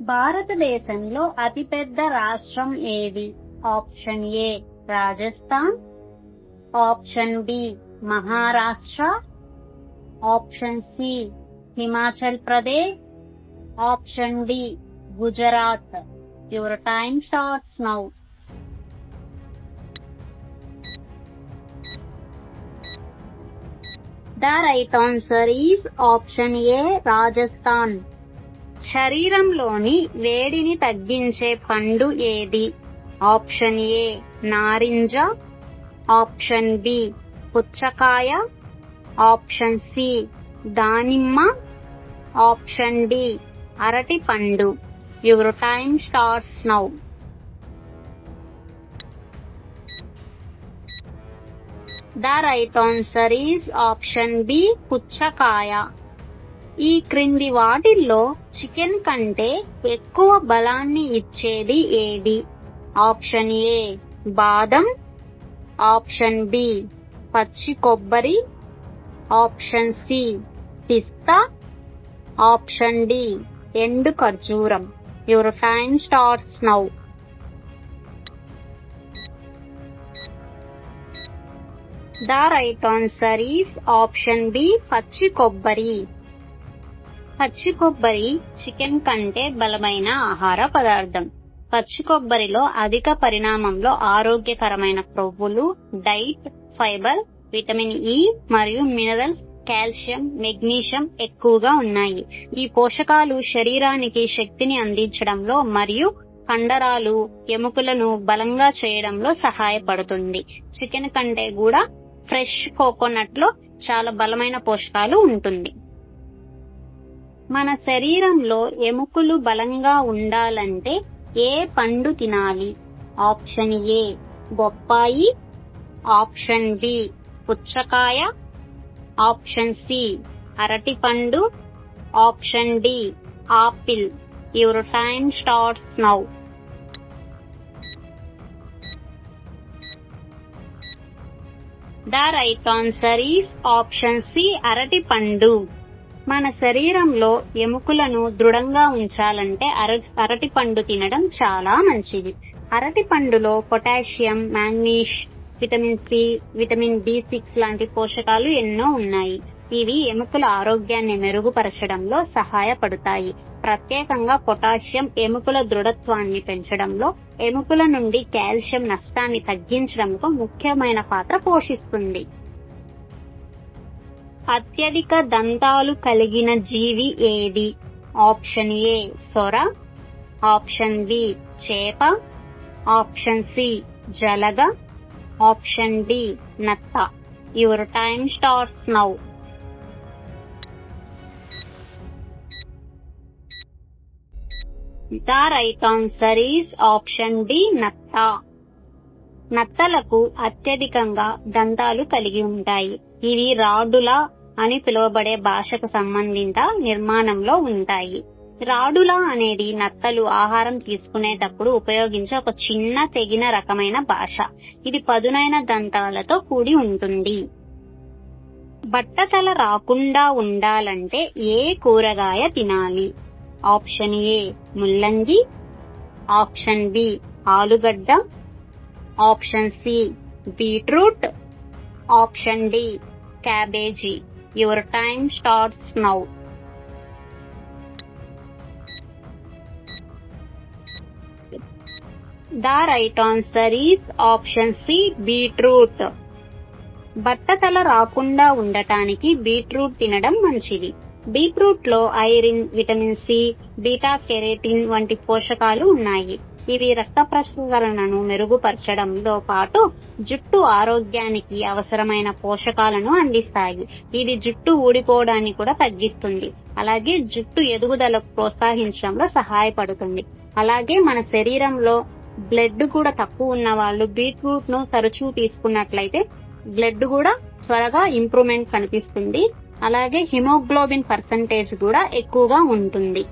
భారతదేశంలో అతిపెద్ద రాష్ట్రం ఏది? Option A Rajasthan, option B Maharashtra, option C Himachal Pradesh, option D Gujarat. Your time starts now. The right answer is option A Rajasthan. శరీరంలోని వేడిని తగ్గించే పండు ఏది? ఆప్షన్ ఏ నారింజ, ఆప్షన్ బి పుచ్చకాయ, ఆప్షన్ సి దానిమ్మ, ఆప్షన్ డి అరటి పండు. Your time starts now. The right answer is option B పుచ్చకాయ. ఈ క్రింది వాటిల్లో చికెన్ కంటే ఎక్కువ బలాన్ని ఇచ్చేది ఏది? ఆప్షన్ ఏ బాదం, ఆప్షన్ బి పచ్చి కొబ్బరి, ఆప్షన్ సి పిస్తా, ఆప్షన్ డి ఎండు ఖర్జూరం. Your time starts now. The right answer is option B పచ్చి కొబ్బరి. పచ్చి కొబ్బరి చికెన్ కంటే బలమైన ఆహార పదార్థం. పచ్చి కొబ్బరిలో అధిక పరిమాణంలో ఆరోగ్యకరమైన క్రొవ్వులు, డైట్, ఫైబర్, విటమిన్ ఇ మరియు మినరల్స్, కాల్షియం, మెగ్నీషియం ఎక్కువగా ఉన్నాయి. ఈ పోషకాలు శరీరానికి శక్తిని అందించడంలో మరియు కండరాలు, ఎముకలను బలంగా చేయడంలో సహాయపడుతుంది. చికెన్ కంటే కూడా ఫ్రెష్ కోకోనట్ లో చాలా బలమైన పోషకాలు ఉంటుంది. మన శరీరంలో ఎముకలు బలంగా ఉండాలంటే ఏ పండు తినాలి? ఆప్షన్ ఏ బొప్పాయి, ఆప్షన్ బి పుచ్చకాయ, ఆప్షన్ సి అరటి పండు, option D apple. Your time starts now. The right answer is option C అరటి పండు. మన శరీరంలో ఎముకలను దృఢంగా ఉంచాలంటే అరటి పండు తినడం చాలా మంచిది. అరటి పండులో potassium, manganese, vitamin C, vitamin బి6 లాంటి పోషకాలు ఎన్నో ఉన్నాయి. ఇవి ఎముకల ఆరోగ్యాన్ని మెరుగుపరచడంలో సహాయపడతాయి. ప్రత్యేకంగా పొటాషియం ఎముకల దృఢత్వాన్ని పెంచడంలో, ఎముకల నుండి కాల్షియం నష్టాన్ని తగ్గించడంలో ముఖ్యమైన పాత్ర పోషిస్తుంది. అత్యధిక దంతాలు కలిగిన జీవి ఏది? ఆప్షన్ ఏ సొర, ఆప్షన్ బి చేప, ఆప్షన్ సి జలగ, ఆప్షన్ డి నత్త. Your time starts now. The right answer is option D నత్త. నత్తలకు అత్యధికంగా దంతాలు కలిగి ఉంటాయి. ఇవి రాడులా అని పిలువబడే భాషకు సంబంధిత నిర్మాణంలో ఉంటాయి. రాడులా అనేది నత్తలు ఆహారం తీసుకునేటప్పుడు ఉపయోగించే ఒక చిన్న తెగిన రకమైన భాష. ఇది పదునైన దంతాలతో కూడి ఉంటుంది. బట్టతల రాకుండా ఉండాలంటే ఏ కూరగాయ తినాలి? ఆప్షన్ ఏ ముల్లంగి, ఆప్షన్ బి ఆలుగడ్డ, option C beetroot, option D cabbage. Your time starts now. The right answer is option C beetroot. బట్టతల రాకుండా ఉండటానికి బీట్రూట్ తినడం మంచిది. బీట్రూట్ లో iron, vitamin C, beta carotene వంటి పోషకాలు ఉన్నాయి. ఇవి రక్త ప్రసరణను మెరుగుపరచడంతో పాటు జుట్టు ఆరోగ్యానికి అవసరమైన పోషకాలను అందిస్తాయి. ఇది జుట్టు ఊడిపోవడాన్ని కూడా తగ్గిస్తుంది. అలాగే జుట్టు ఎదుగుదలకు ప్రోత్సహించడంలో సహాయపడుతుంది. అలాగే మన శరీరంలో బ్లడ్ కూడా తక్కువ ఉన్న వాళ్ళు బీట్రూట్ ను తరచూ తీసుకున్నట్లయితే బ్లడ్ కూడా త్వరగా ఇంప్రూవ్మెంట్ కనిపిస్తుంది. అలాగే హిమోగ్లోబిన్ పర్సంటేజ్ కూడా ఎక్కువగా ఉంటుంది.